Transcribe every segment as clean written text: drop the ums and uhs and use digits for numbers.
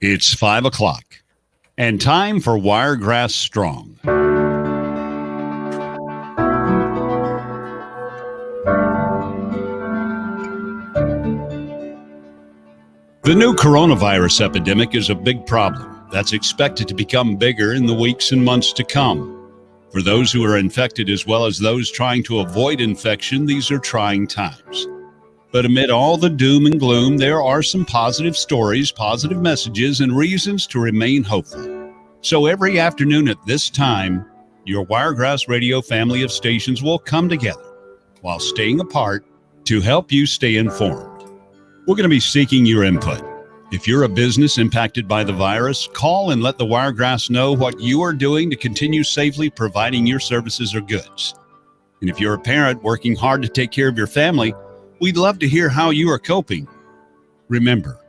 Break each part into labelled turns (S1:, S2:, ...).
S1: It's 5 o'clock and time for Wiregrass Strong. The new coronavirus epidemic is a big problem that's expected to become bigger in the weeks and months to come. For those who are infected as well as those trying to avoid infection, these are trying times. But amid all the doom and gloom, there are some positive stories, positive messages, and reasons to remain hopeful. So every afternoon at this time, your Wiregrass Radio family of stations will come together while staying apart to help you stay informed. We're going to be seeking your input. If you're a business impacted by the virus, call and let the Wiregrass know what you are doing to continue safely providing your services or goods. And if you're a parent working hard to take care of your family, we'd love to hear how you are coping. Remember,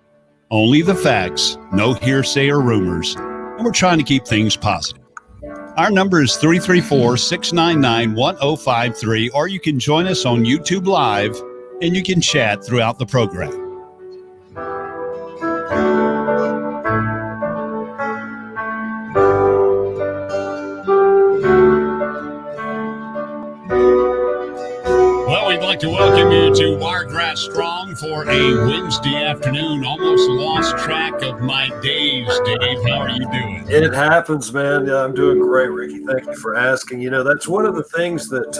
S1: only the facts, no hearsay or rumors, and we're trying to keep things positive. Our number is 334-699-1053, or you can join us on YouTube Live, and you can chat throughout the program. We'd like to welcome you to Wiregrass Strong for a Wednesday afternoon. Almost lost track of my days, Dave. How are you doing?
S2: It happens, man. Yeah, I'm doing great, Ricky. Thank you for asking. You know, that's one of the things that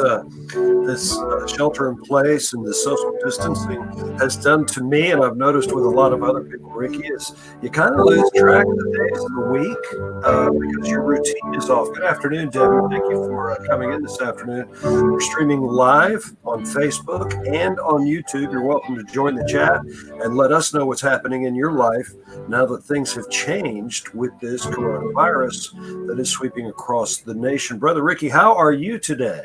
S2: this shelter in place and this social distancing has done to me, and I've noticed with a lot of other people, Ricky, is you kind of lose track of the days of the week because your routine is off. Good afternoon, Debbie. Thank you for coming in this afternoon. We're streaming live on Facebook and on YouTube. You're welcome to join the chat and let us know what's happening in your life now that things have changed with this coronavirus that is sweeping across the nation. Brother Ricky, how are you today?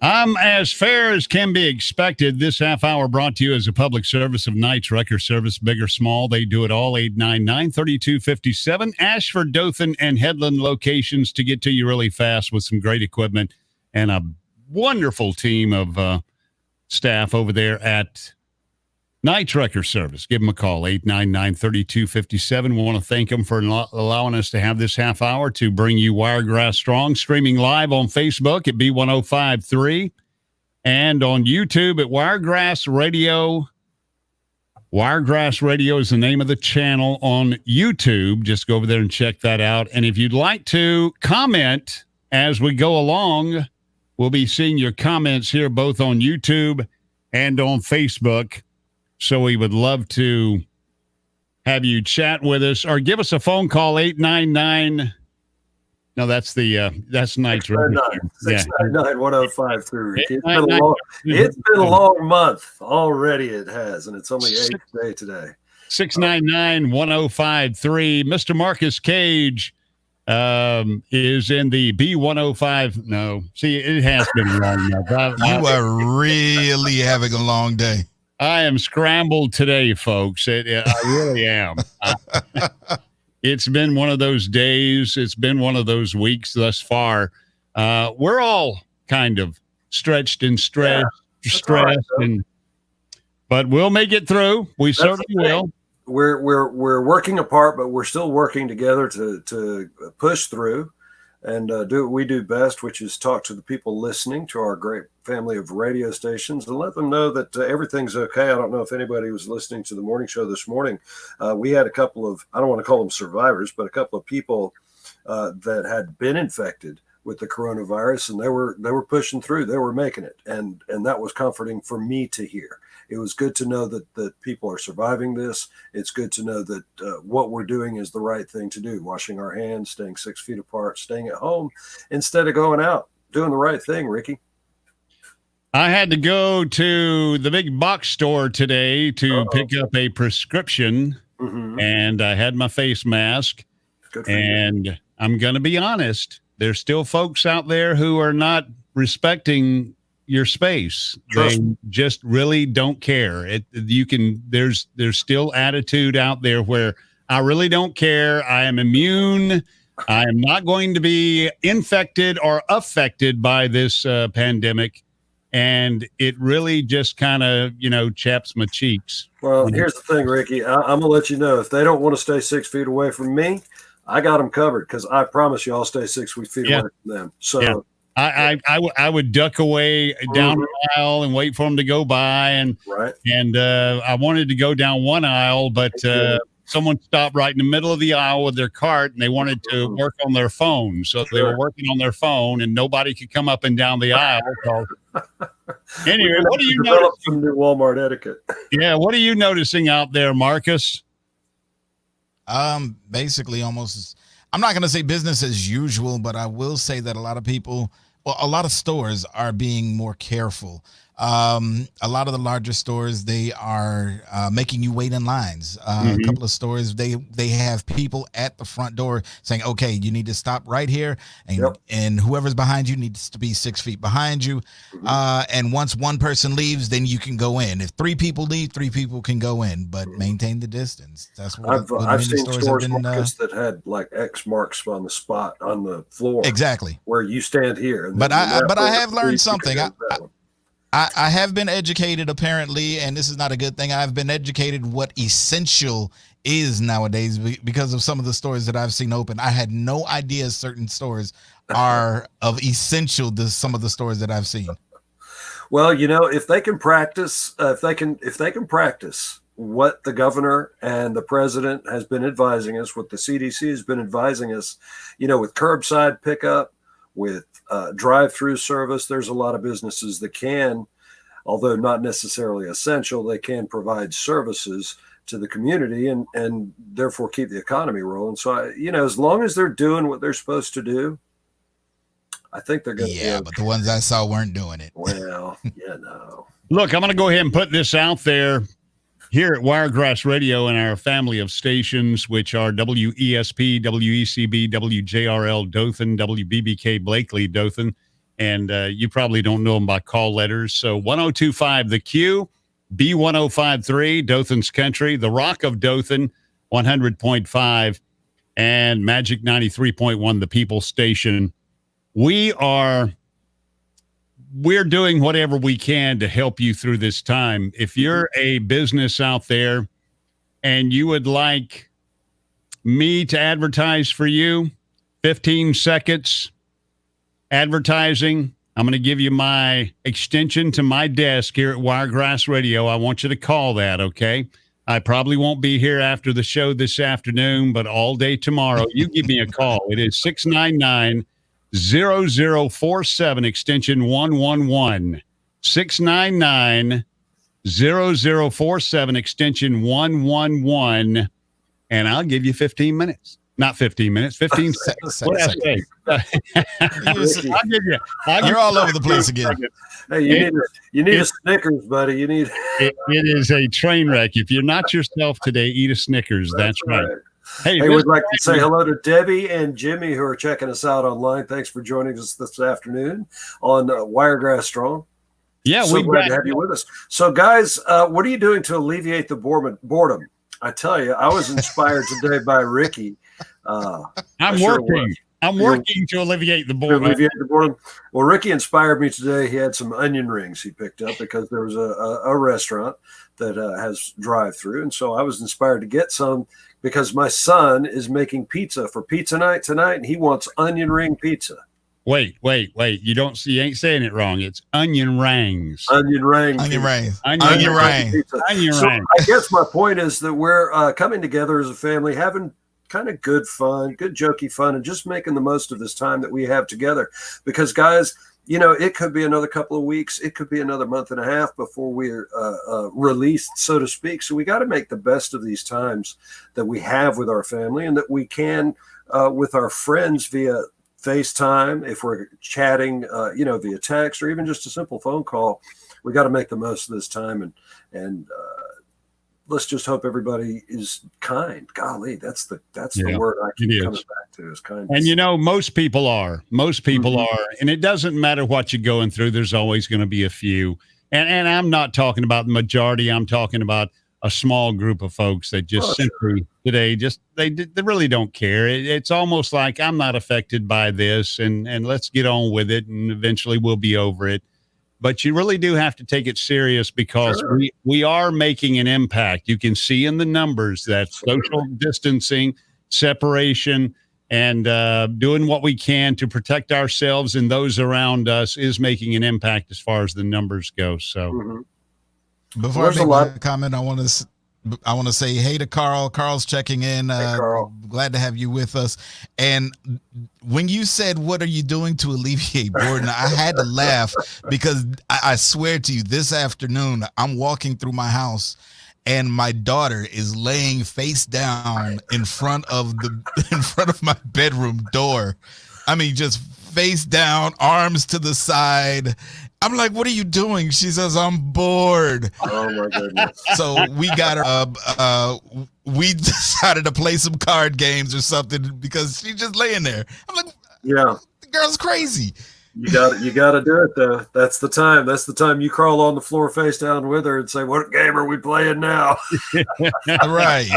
S1: I'm as fair as can be expected. This half hour brought to you as a public service of Knight's Wrecker Service, big or small. They do it all. 899-3257. Ashford, Dothan, and Headland locations to get to you really fast with some great equipment and a wonderful team of staff over there at Knight's Wrecker Service. Give them a call, 899-3257. We want to thank them for allowing us to have this half hour to bring you Wiregrass Strong, streaming live on Facebook at B1053 and on YouTube at Wiregrass Radio. Wiregrass Radio is the name of the channel on YouTube. Just go over there and check that out. And if you'd like to comment as we go along, we'll be seeing your comments here both on YouTube and on Facebook. So we would love to have you chat with us or give us a phone call, 899. No, that's Knight's Wrecker.
S2: 699-1053. It's been a long month already. It has, and it's only 8th day today.
S1: 699-1053. Mr. Marcus Cage is in the B105. No, see, it has been a long month.
S3: You are really having a long day.
S1: I am scrambled today, folks. I really am. It's been one of those days. It's been one of those weeks thus far. We're all kind of stretched and stressed, but we'll make it through. We certainly will.
S2: We're working apart, but we're still working together to push through and do what we do best, which is talk to the people listening to our great family of radio stations and let them know that everything's okay. I don't know if anybody was listening to the morning show this morning. We had a couple of, I don't want to call them survivors, but a couple of people that had been infected with the coronavirus, and they were pushing through. They were making it, and that was comforting for me to hear. It was good to know that people are surviving this. It's good to know that what we're doing is the right thing to do, washing our hands, staying 6 feet apart, staying at home instead of going out, doing the right thing, Ricky.
S1: I had to go to the big box store today to pick up a prescription, and I had my face mask. Good for you. I'm going to be honest, there's still folks out there who are not respecting your space. They just really don't care. There's still attitude out there where I really don't care. I am immune. I am not going to be infected or affected by this pandemic. and it really just kind of, chaps my cheeks.
S2: Well, here's the thing, Ricky. I'm going to let you know, if they don't want to stay 6 feet away from me, I got them covered, because I promise you I'll stay 6 feet away from them. So
S1: yeah. I would duck away down the aisle and wait for them to go by. And I wanted to go down one aisle, but someone stopped right in the middle of the aisle with their cart, and they wanted to work on their phone. So they were working on their phone, and nobody could come up and down the aisle. So anyway, what are you noticing?
S2: Some new Walmart etiquette.
S1: Yeah, what are you noticing out there, Marcus?
S3: Basically almost, I'm not going to say business as usual, but I will say that a lot of stores are being more careful. A lot of the larger stores, they are making you wait in lines. A couple of stores, they have people at the front door saying, okay, you need to stop right here, and whoever's behind you needs to be 6 feet behind you. And once one person leaves, then you can go in. If 3 people leave, 3 people can go in, but maintain the distance. That's what
S2: I've seen stores Marcus, that had like X marks on the spot on the floor.
S3: Exactly.
S2: Where you stand here. And
S3: but I have learned something. I have been educated, apparently, and this is not a good thing. I've been educated what essential is nowadays because of some of the stores that I've seen open. I had no idea certain stores are of essential to some of the stores that I've seen.
S2: Well, if they can practice, if they can practice what the governor and the president has been advising us, what the CDC has been advising us, with curbside pickup, with drive-through service, there's a lot of businesses that can, although not necessarily essential, they can provide services to the community and therefore keep the economy rolling. So, as long as they're doing what they're supposed to do, I think they're going to.
S3: Yeah, but the ones I saw weren't doing it.
S2: Well, no.
S1: Look, I'm going to go ahead and put this out there. Here at Wiregrass Radio and our family of stations, which are WESP, WECB, WJRL Dothan, WBBK Blakely Dothan, and you probably don't know them by call letters. So 1025 The Q, B1053 Dothan's Country, The Rock of Dothan 100.5, and Magic 93.1 The People Station. We're doing whatever we can to help you through this time. If you're a business out there and you would like me to advertise for you, 15 seconds advertising, I'm going to give you my extension to my desk here at Wiregrass Radio. I want you to call that, okay? I probably won't be here after the show this afternoon, but all day tomorrow, you give me a call. It is 699 0047 extension 111 699 0047 extension 111, and I'll give you 15 minutes. Not 15 minutes, 15 seconds. What did I say?
S3: You're all over the place again.
S2: Hey, you need a Snickers, buddy. You need.
S1: It is a train wreck. If you're not yourself today, eat a Snickers. That's right.
S2: Hey, we'd like to say hello to Debbie and Jimmy, who are checking us out online. Thanks for joining us this afternoon on Wiregrass Strong.
S1: Yeah,
S2: we're glad to have you with us. So, guys, what are you doing to alleviate the boredom? I tell you, I was inspired today by Ricky.
S1: I'm working to alleviate the boredom.
S2: Well, Ricky inspired me today. He had some onion rings he picked up because there was a restaurant that has drive-through, and so I was inspired to get some because my son is making pizza for pizza night tonight, and he wants onion ring pizza.
S1: Wait. You ain't saying it wrong. It's onion rings.
S2: Onion rings.
S3: Onion rings.
S1: Onion rings.
S2: So I guess my point is that we're coming together as a family, having kind of good fun, good jokey fun, and just making the most of this time that we have together. Because, guys, it could be another couple of weeks. It could be another month and a half before we're released, so to speak. So we got to make the best of these times that we have with our family and that we can with our friends via FaceTime, if we're chatting, via text or even just a simple phone call. We got to make the most of this time and let's just hope everybody is kind. Golly, that's the word I keep coming back to is kind.
S1: And most people are. And it doesn't matter what you're going through. There's always going to be a few. And I'm not talking about the majority. I'm talking about a small group of folks that just simply today, they really don't care. It's almost like I'm not affected by this and let's get on with it. And eventually we'll be over it. but you really do have to take it serious because
S2: Sure.
S1: we are making an impact. You can see in the numbers that social distancing, separation, and doing what we can to protect ourselves and those around us is making an impact as far as the numbers go. So
S3: Before I make my comment, I want to say hey to Carl. Carl's checking in.
S2: Hey, Carl.
S3: Glad to have you with us. And when you said, "What are you doing to alleviate boredom?" I had to laugh because I swear to you, this afternoon I'm walking through my house and my daughter is laying face down in front of my bedroom door. I mean, just face down, arms to the side. I'm like, "What are you doing?" She says, "I'm bored."
S2: Oh my goodness.
S3: So we got her. We decided to play some card games or something because she's just laying there. I'm like,
S2: Yeah.
S3: the girl's crazy.
S2: You got to do it though. That's the time. That's the time you crawl on the floor face down with her and say, "What game are we playing now?"
S3: Right.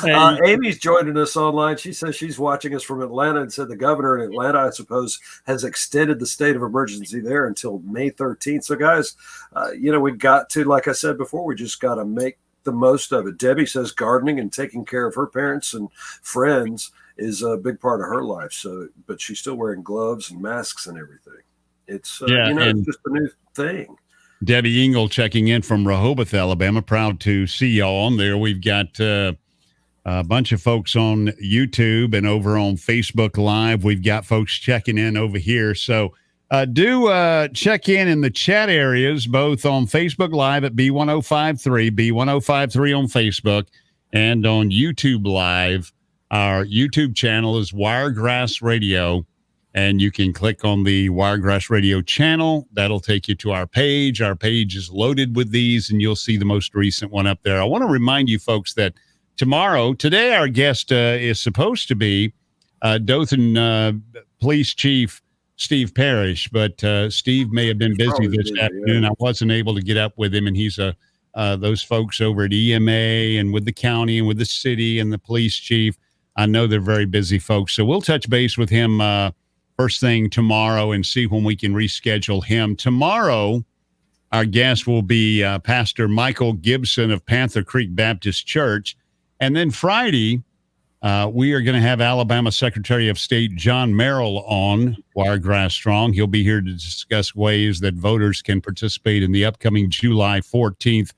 S2: Amy's joining us online. She says she's watching us from Atlanta and said the governor in Atlanta, I suppose, has extended the state of emergency there until May 13th. So, guys, we got to, like I said before, we just got to make the most of it. Debbie says gardening and taking care of her parents and friends is a big part of her life. So, but she's still wearing gloves and masks and everything. It's it's just a new thing.
S1: Debbie Engel checking in from Rehoboth, Alabama. Proud to see y'all on there. We've got a bunch of folks on YouTube and over on Facebook Live. We've got folks checking in over here. So do check in the chat areas, both on Facebook Live at B1053, B1053 on Facebook, and on YouTube Live. Our YouTube channel is Wiregrass Radio, and you can click on the Wiregrass Radio channel. That'll take you to our page. Our page is loaded with these, and you'll see the most recent one up there. I want to remind you folks that today our guest is supposed to be Dothan Police Chief Steve Parrish, but Steve may have been busy this afternoon. I wasn't able to get up with him, and he's those folks over at EMA and with the county and with the city and the police chief. I know they're very busy folks, so we'll touch base with him first thing tomorrow and see when we can reschedule him. Tomorrow, our guest will be Pastor Michael Gibson of Panther Creek Baptist Church. And then Friday, we are going to have Alabama Secretary of State John Merrill on Wiregrass Strong. He'll be here to discuss ways that voters can participate in the upcoming July 14th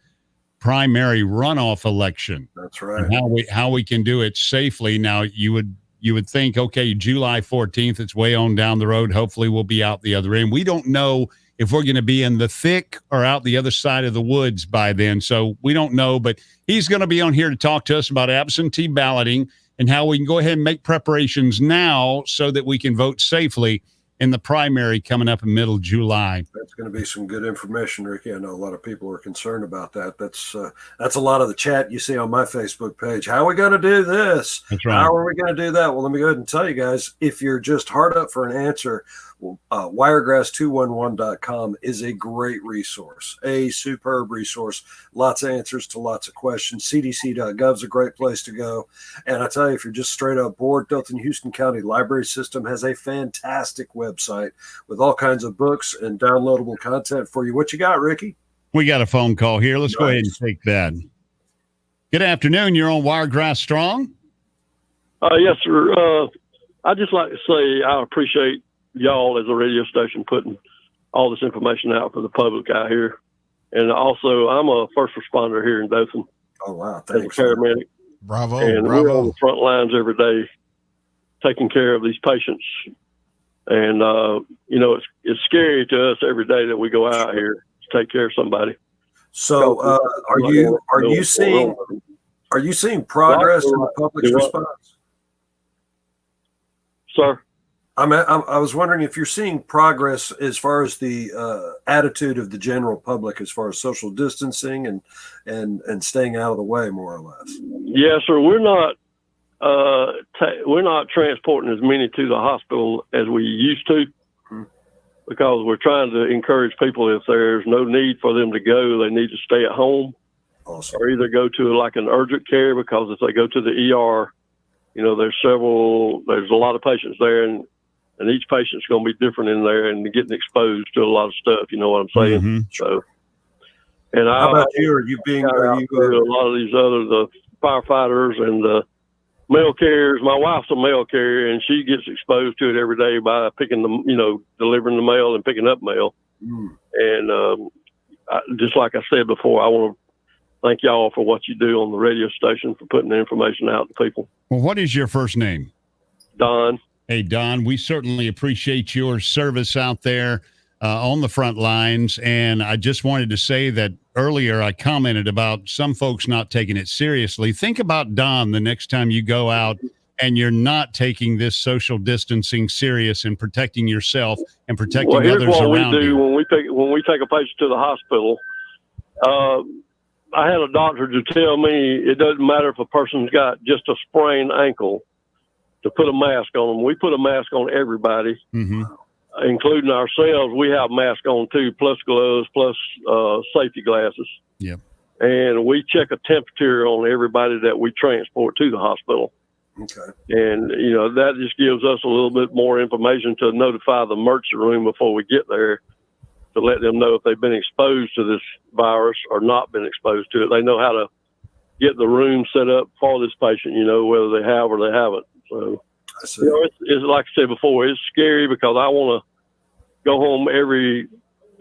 S1: primary runoff election.
S2: That's right.
S1: And how we can do it safely. Now, you would think, okay, July 14th, it's way on down the road. Hopefully we'll be out the other end. We don't know if we're going to be in the thick or out the other side of the woods by then. So we don't know, but he's going to be on here to talk to us about absentee balloting and how we can go ahead and make preparations now so that we can vote safely in the primary coming up in middle July.
S2: That's going to be some good information, Ricky. I know a lot of people are concerned about that. That's a lot of the chat you see on my Facebook page. How are we going to do this?
S1: That's right.
S2: How are we going to do that? Well, let me go ahead and tell you guys, if you're just hard up for an answer, Wiregrass211.com is a great resource, a superb resource. Lots of answers to lots of questions. CDC.gov is a great place to go. And I tell you, if you're just straight up bored, Dothan-Houston County Library System has a fantastic website with all kinds of books and downloadable content for you. What you got, Ricky?
S1: We got a phone call here. Let's go ahead and take that. Good afternoon. You're on Wiregrass Strong.
S4: Yes, sir. I'd just like to say I appreciate y'all as a radio station putting all this information out for the public out here. And also, I'm a first responder here in Dothan.
S2: Oh, wow. Thanks.
S4: As a paramedic.
S3: Bravo.
S4: And we're on the front lines every day taking care of these patients. And, it's scary to us every day that we go out here to take care of somebody.
S2: So are you seeing progress in the public's response?
S4: Sir?
S2: I was wondering if you're seeing progress as far as the attitude of the general public as far as social distancing and staying out of the way, more or less.
S4: Yes, sir. We're not transporting as many to the hospital as we used to because we're trying to encourage people, if there's no need for them to go, they need to stay at home.
S2: Awesome.
S4: Or either go to like an urgent care, because if they go to the ER, there's a lot of patients there, and and each patient's going to be different in there and getting exposed to a lot of stuff. You know what I'm saying?
S1: Mm-hmm.
S4: So, and
S2: How about you? Are you
S4: a lot of these the firefighters and the mail carriers? My wife's a mail carrier, and she gets exposed to it every day by picking delivering the mail and picking up mail. And just like I said before, I want to thank y'all for what you do on the radio station, for putting the information out to people.
S1: Well, what is your first name?
S4: Don.
S1: Hey, Don, we certainly appreciate your service out there on the front lines. And I just wanted to say that earlier I commented about some folks not taking it seriously. Think about Don the next time you go out and you're not taking this social distancing serious and protecting yourself and protecting others around you.
S4: When we take a patient to the hospital. I had a doctor to tell me it doesn't matter if a person's got just a sprained ankle to put a mask on them. We put a mask on everybody, including ourselves. We have masks on too, plus gloves, plus safety glasses.
S1: Yep.
S4: And we check a temperature on everybody that we transport to the hospital.
S2: Okay.
S4: And, that just gives us a little bit more information to notify the emergency room before we get there, to let them know if they've been exposed to this virus or not been exposed to it. They know how to get the room set up for this patient, whether they have or they haven't. So, it's like I said before, it's scary because I want to go home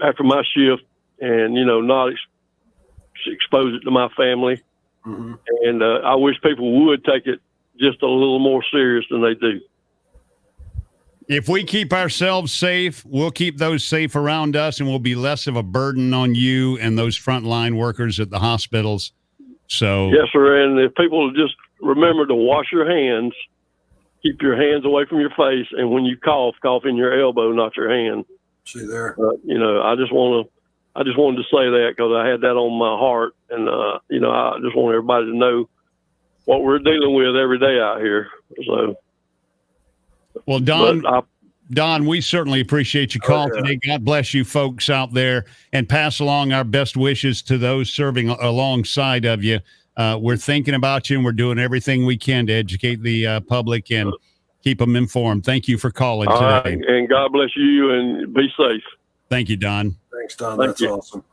S4: after my shift and, not expose it to my family.
S2: Mm-hmm.
S4: And I wish people would take it just a little more serious than they do.
S1: If we keep ourselves safe, we'll keep those safe around us, and we'll be less of a burden on you and those frontline workers at the hospitals. So,
S4: yes, sir. And if people just remember to wash your hands, keep your hands away from your face, and when you cough in your elbow, not your hand.
S2: See there.
S4: I just wanted to say that because I had that on my heart, and I just want everybody to know what we're dealing with every day out here. So.
S1: Well, Don, we certainly appreciate you calling today. God bless you folks out there, and pass along our best wishes to those serving alongside of you. We're thinking about you, and we're doing everything we can to educate the public and keep them informed. Thank you for calling today.
S4: Right, and God bless you, and be safe.
S1: Thank you, Don.
S2: Thanks, Don. That's awesome.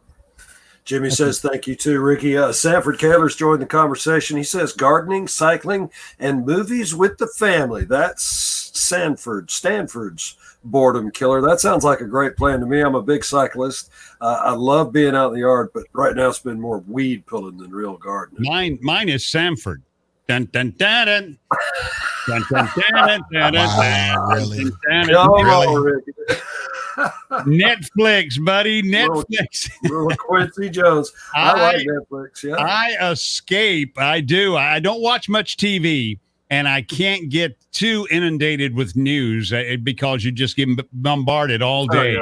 S2: Jimmy says thank you too, Ricky. Sanford Kaler's joined the conversation. He says gardening, cycling, and movies with the family. That's Stanford's boredom killer. That sounds like a great plan to me. I'm a big cyclist. I love being out in the yard, but right now it's been more weed pulling than real gardening.
S1: Mine is Sanford. Dun, dun, dun, dun. Dun, dun, dun, dun, dun,
S3: Wow,
S1: dun,
S3: really?
S1: dun, dun, dun,
S2: Really? Ricky.
S1: Netflix, buddy. Netflix.
S2: Little Quincy Jones. I like Netflix. Yeah.
S1: I escape. I do. I don't watch much TV, and I can't get too inundated with news because you just get bombarded all day.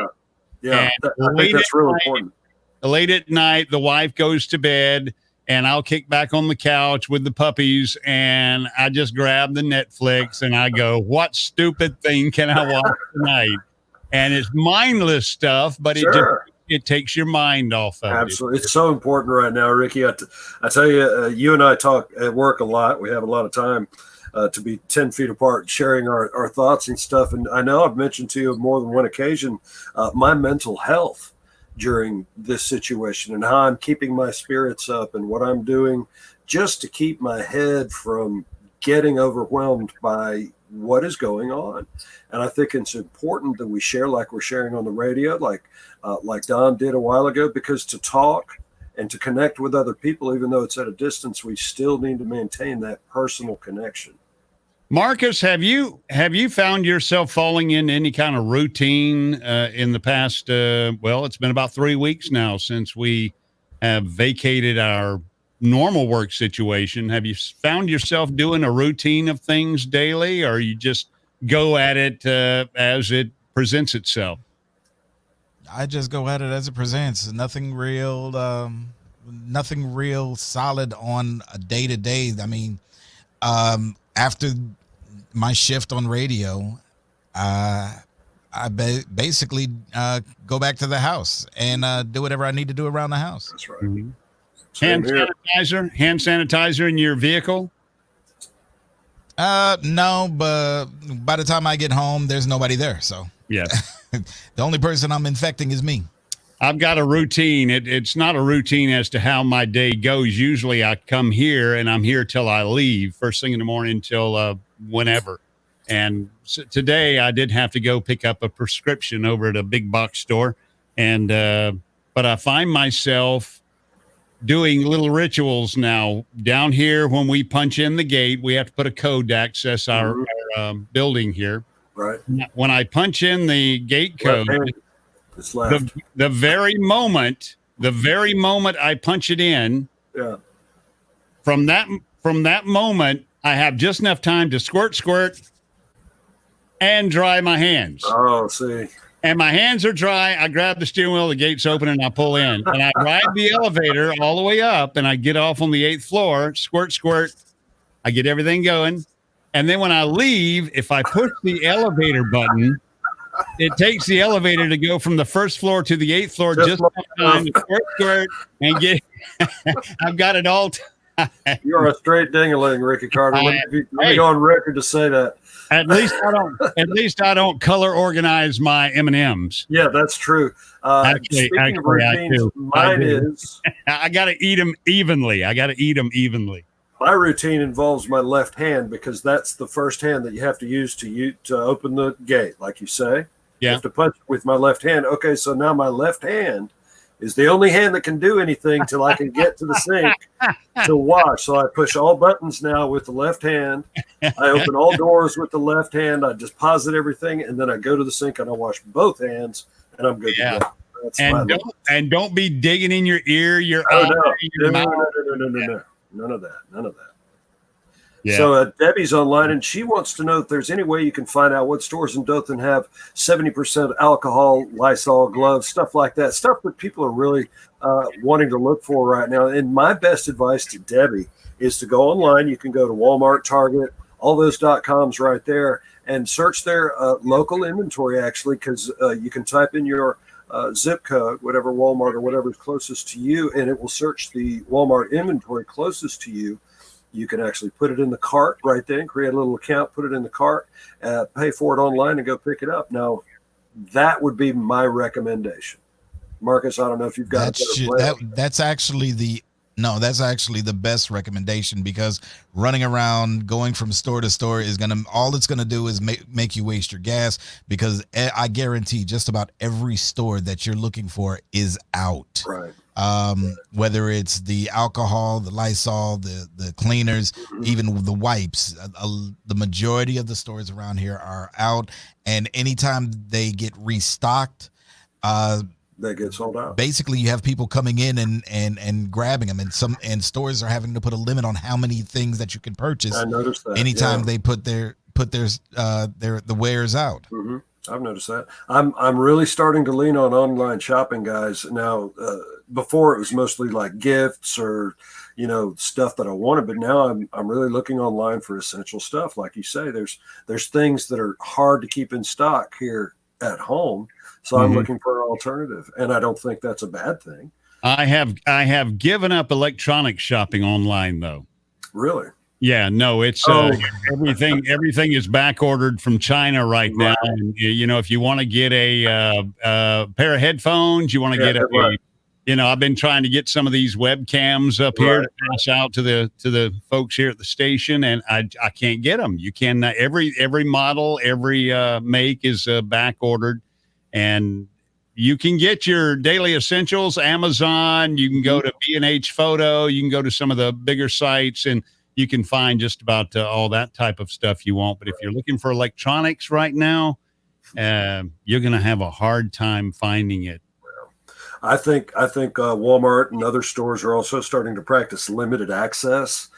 S2: Yeah. I think that's real important.
S1: Late at night, the wife goes to bed, and I'll kick back on the couch with the puppies, and I just grab the Netflix, and I go, what stupid thing can I watch tonight? And it's mindless stuff, but it takes your mind off of it.
S2: Absolutely. It's so important right now, Ricky. I tell you, you and I talk at work a lot. We have a lot of time to be 10 feet apart, sharing our thoughts and stuff. And I know I've mentioned to you on more than one occasion my mental health during this situation and how I'm keeping my spirits up and what I'm doing just to keep my head from getting overwhelmed by what is going on. And I think it's important that we share like we're sharing on the radio, like Don did a while ago, because to talk and to connect with other people, even though it's at a distance, we still need to maintain that personal connection.
S1: Marcus, have you found yourself falling into any kind of routine in the past? It's been about 3 weeks now since we have vacated our normal work situation. Have you found yourself doing a routine of things daily, or you just go at it as it presents itself?
S3: I just go at it as it presents. Nothing real solid on a day to day. I mean, after my shift on radio, I basically go back to the house and do whatever I need to do around the house.
S2: That's right.
S1: Mm-hmm. Hand sanitizer in your vehicle?
S3: No, but by the time I get home, there's nobody there. So
S1: Yes.
S3: the only person I'm infecting is me.
S1: I've got a routine. It's not a routine as to how my day goes. Usually I come here and I'm here till I leave first thing in the morning till whenever. And so today I did have to go pick up a prescription over at a big box store. And, but I find myself doing little rituals now down here. When we punch in the gate, we have to put a code to access our building here.
S2: Right.
S1: When I punch in the gate code,
S2: it's left.
S1: the very moment I punch it in,
S2: Yeah.
S1: from that moment, I have just enough time to squirt and dry my hands.
S2: Oh, see.
S1: And my hands are dry. I grab the steering wheel, the gate's open, and I pull in. And I ride the elevator all the way up, and I get off on the 8th floor, squirt. I get everything going. And then when I leave, if I push the elevator button, it takes the elevator to go from the 1st floor to the 8th floor just enough time to squirt and get. I've got it all.
S2: You're a straight ding-a-ling, Ricky Carter. Let me go on record to say that.
S1: At least I don't color organize my M&Ms.
S2: Yeah, that's true.
S1: Actually,
S2: of routines, mine is.
S1: I got to eat them evenly.
S2: My routine involves my left hand because that's the first hand that you have to use to open the gate, like you say.
S1: Yeah.
S2: You have to punch with my left hand. Okay, so now my left hand is the only hand that can do anything till I can get to the sink to wash. So I push all buttons now with the left hand. I open all doors with the left hand. I deposit everything, and then I go to the sink and I wash both hands, and I'm good to go. That's
S1: and don't be digging in your ear, your
S2: eye,
S1: your
S2: no,
S1: mouth.
S2: No. None of that.
S1: Yeah.
S2: So Debbie's online, and she wants to know if there's any way you can find out what stores in Dothan have 70% alcohol, Lysol, gloves, stuff like that, stuff that people are really wanting to look for right now. And my best advice to Debbie is to go online. You can go to Walmart, Target, all those .coms right there, and search their local inventory, actually, because you can type in your zip code, whatever Walmart or whatever is closest to you, and it will search the Walmart inventory closest to you. You can actually put it in the cart right then, create a little account, put it in the cart, pay for it online, and go pick it up. Now, that would be my recommendation. Marcus, I don't know if you've got
S3: that's actually the best recommendation, because running around, going from store to store all it's gonna do is make you waste your gas, because I guarantee just about every store that you're looking for is out.
S2: Right.
S3: Whether it's the alcohol, the Lysol, the cleaners, even the wipes, the majority of the stores around here are out. And anytime they get restocked,
S2: they get sold out.
S3: Basically, you have people coming in and grabbing them, and stores are having to put a limit on how many things that you can purchase.
S2: I noticed that
S3: anytime they put their the wares out.
S2: Mm-hmm. I've noticed that. I'm really starting to lean on online shopping, guys. Now, before it was mostly like gifts or, stuff that I wanted, but now I'm really looking online for essential stuff. Like you say, there's things that are hard to keep in stock here at home, so I'm looking for an alternative, and I don't think that's a bad thing.
S1: I have given up electronic shopping online, though.
S2: Really?
S1: Yeah, no, it's everything is back ordered from China right now. And, if you want to get a pair of headphones, you want to get I've been trying to get some of these webcams up here to pass out to the folks here at the station, and I can't get them. You can every model, every make is back ordered, and you can get your daily essentials Amazon. You can go to B&H Photo. You can go to some of the bigger sites, and you can find just about all that type of stuff you want. But if you're looking for electronics right now, you're going to have a hard time finding it.
S2: I think Walmart and other stores are also starting to practice limited access.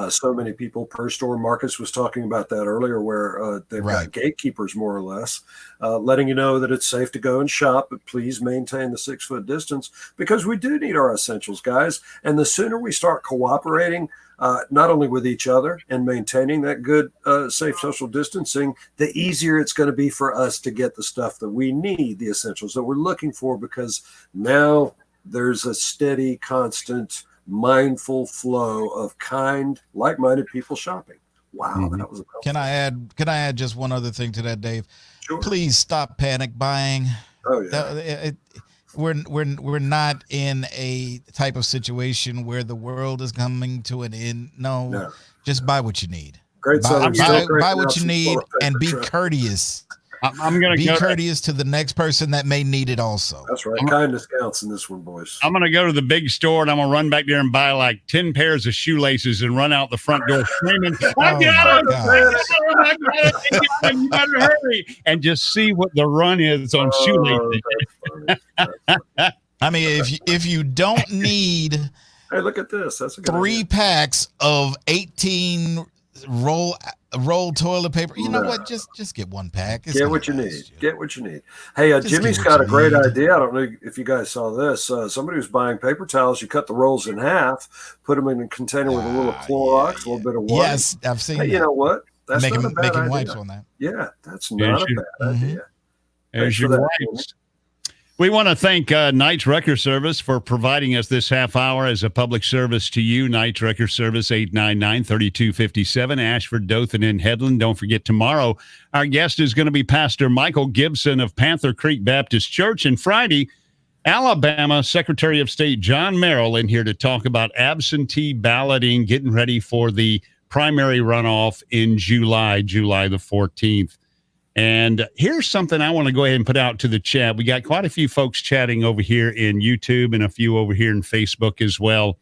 S2: So many people per store. Marcus was talking about that earlier, where they've got gatekeepers, more or less, letting you know that it's safe to go and shop, but please maintain the 6-foot distance, because we do need our essentials, guys. And the sooner we start cooperating, not only with each other and maintaining that good, safe social distancing, the easier it's going to be for us to get the stuff that we need, the essentials that we're looking for, because now there's a steady, constant, mindful flow of kind, like-minded people shopping. Wow, that was a
S3: Can I add just one other thing to that, Dave?
S2: Sure.
S3: Please stop panic buying.
S2: Oh yeah.
S3: We're not in a type of situation where the world is coming to an end. No. Just buy what you need.
S2: Great
S3: Buy what you need and be courteous.
S1: I'm going to
S3: be courteous to the next person that may need it also.
S2: That's right. Kindness counts in this one, boys.
S1: I'm going to go to the big store and I'm going to run back there and buy like 10 pairs of shoelaces and run out the front door screaming, I got it! You better hurry! And just see what the run is on shoelaces.
S3: I mean, if you don't need
S2: hey, look at this. That's a good
S3: 3
S2: idea.
S3: packs of 18 roll toilet paper. You know what? Just get 1 pack.
S2: Get what you need. Get what you need. Hey, Jimmy's got a great idea. I don't know if you guys saw this. Somebody was buying paper towels. You cut the rolls in half, put them in a container with a little Clorox, a little bit of water.
S3: Yes, I've seen that.
S2: You know what? That's not a bad
S3: making
S2: idea.
S3: wipes on that.
S2: Yeah, that's not a bad idea.
S1: There's your wipes. We want to thank Knights Wrecker Service for providing us this half hour as a public service to you. Knights Wrecker Service, 899-3257, Ashford, Dothan, and Headland. Don't forget, tomorrow, our guest is going to be Pastor Michael Gibson of Panther Creek Baptist Church. And Friday, Alabama Secretary of State John Merrill in here to talk about absentee balloting, getting ready for the primary runoff in July the 14th. And here's something I want to go ahead and put out to the chat. We got quite a few folks chatting over here in YouTube and a few over here in Facebook as well.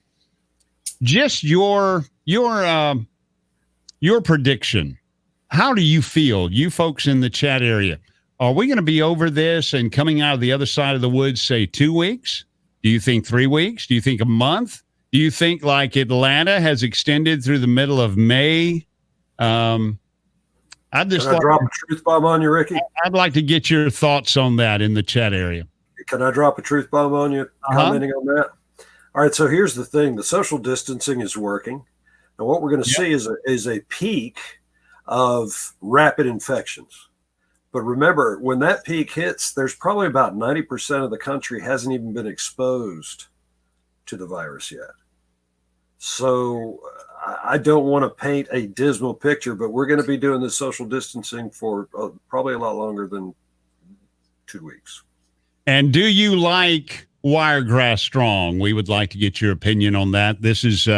S1: Just your prediction. How do you feel, you folks in the chat area? Are we going to be over this and coming out of the other side of the woods, say 2 weeks? Do you think 3 weeks? Do you think a month? Do you think like Atlanta has extended through the middle of May? Can I
S2: drop a truth bomb on you, Ricky?
S1: I'd like to get your thoughts on that in the chat area.
S2: Can I drop a truth bomb on you, commenting on that? All right, so here's the thing. The social distancing is working. And what we're going to see is a peak of rapid infections. But remember, when that peak hits, there's probably about 90% of the country hasn't even been exposed to the virus yet. So I don't want to paint a dismal picture, but we're going to be doing this social distancing for probably a lot longer than 2 weeks. And
S1: do you like Wiregrass Strong? We would like to get your opinion on that. This is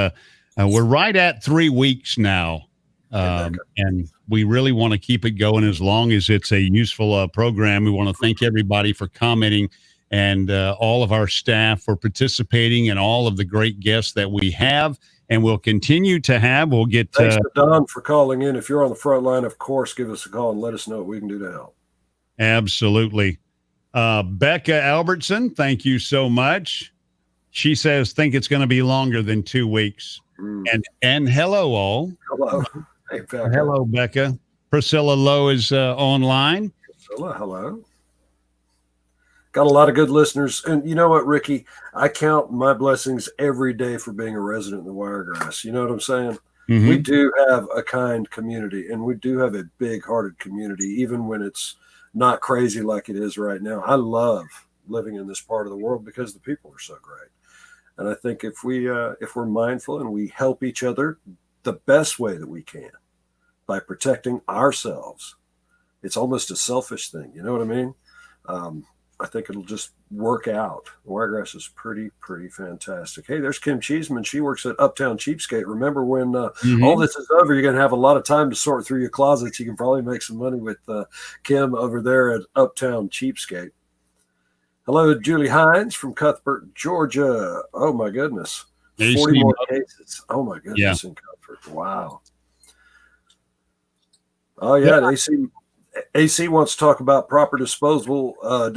S1: we're right at 3 weeks now, and we really want to keep it going as long as it's a useful program. We want to thank everybody for commenting and all of our staff for participating and all of the great guests that we have. And we'll continue to have. We'll get
S2: thanks to Don for calling in. If you're on the front line, of course, give us a call and let us know what we can do to help.
S1: Absolutely. Becca Albertson, thank you so much. She says, think it's going to be longer than 2 weeks. And hello, all.
S2: Hello. Hey, Becca.
S1: Hello, Becca. Priscilla Lowe is online.
S2: Priscilla, hello. Got a lot of good listeners. And you know what, Ricky? I count my blessings every day for being a resident in the Wiregrass. You know what I'm saying? Mm-hmm. We do have a kind community, and we do have a big-hearted community, even when it's not crazy like it is right now. I love living in this part of the world because the people are so great. And I think if we're mindful and we help each other the best way that we can by protecting ourselves, it's almost a selfish thing. You know what I mean? I think it'll just work out. Wiregrass is pretty fantastic. Hey, there's Kim Cheeseman. She works at Uptown Cheapskate. Remember when all this is over, you're going to have a lot of time to sort through your closets. You can probably make some money with Kim over there at Uptown Cheapskate. Hello, Julie Hines from Cuthbert, Georgia. Oh, my goodness. 40 more cases. Oh, my goodness, in Cuthbert. Wow. Oh, yeah. AC wants to talk about proper disposal of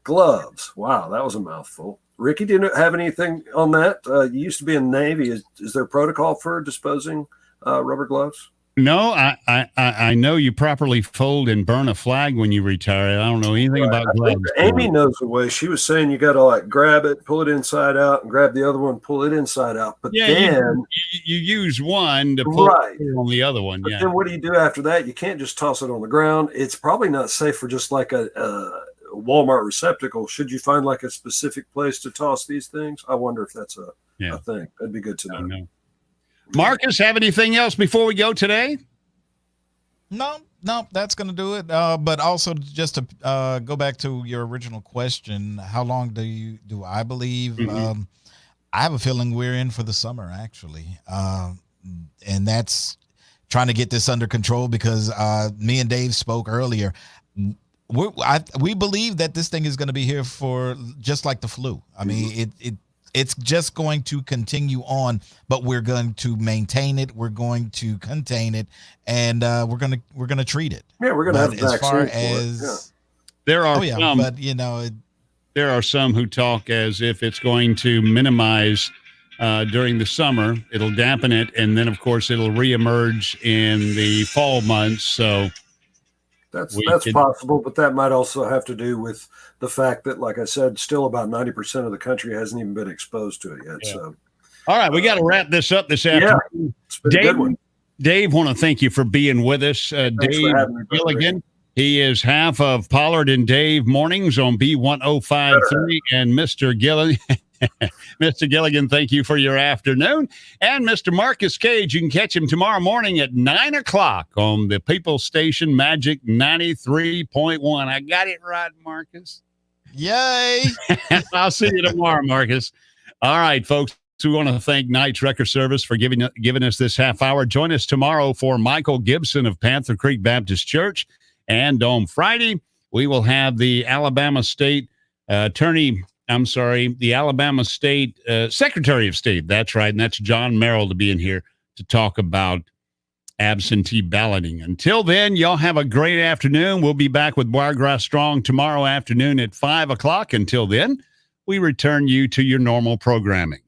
S2: gloves. Wow, that was a mouthful. Ricky, do you have anything on that? You used to be in the Navy. Is there a protocol for disposing rubber gloves?
S1: No, I know you properly fold and burn a flag when you retire. I don't know anything about gloves.
S2: Amy knows the way. She was saying you got to like grab it, pull it inside out, and grab the other one, pull it inside out. But then
S1: you use one to pull on the other one.
S2: But then what do you do after that? You can't just toss it on the ground. It's probably not safe for just like a Walmart receptacle. Should you find like a specific place to toss these things? I wonder if that's a thing. That'd be good to know.
S1: Marcus, have anything else before we go today?
S3: No, that's going to do it. But also just to go back to your original question, how long do I believe?
S1: Mm-hmm.
S3: I have a feeling we're in for the summer, actually. And that's trying to get this under control because me and Dave spoke earlier. We believe that this thing is going to be here for just like the flu. I mean, it's just going to continue on, but we're going to maintain it. We're going to contain it, and we're gonna treat it.
S2: Yeah, we're gonna have a
S3: as
S2: vaccine
S3: far
S2: for it.
S3: as
S1: There are some,
S3: but
S1: there are some who talk as if it's going to minimize during the summer. It'll dampen it, and then of course it'll reemerge in the fall months. So
S2: that's possible, but that might also have to do with the fact that, like I said, still about 90% of the country hasn't even been exposed to it yet.
S1: Yeah.
S2: So,
S1: all right, we got to wrap this up this afternoon.
S2: It's been a good one.
S1: Dave, want to thank you for being with us. Dave Gilligan, he is half of Pollard and Dave Mornings on B1053, and Mr. Gilligan. Mr. Gilligan, thank you for your afternoon. And Mr. Marcus Cage, you can catch him tomorrow morning at 9 o'clock on the People Station Magic 93.1. I got it right, Marcus.
S3: Yay.
S1: I'll see you tomorrow, Marcus. All right, folks. We want to thank Knights Record Service for giving us this half hour. Join us tomorrow for Michael Gibson of Panther Creek Baptist Church. And on Friday, we will have the Alabama State the Alabama State Secretary of State. That's right. And that's John Merrill to be in here to talk about absentee balloting. Until then, y'all have a great afternoon. We'll be back with Wiregrass Strong tomorrow afternoon at 5 o'clock. Until then, we return you to your normal programming.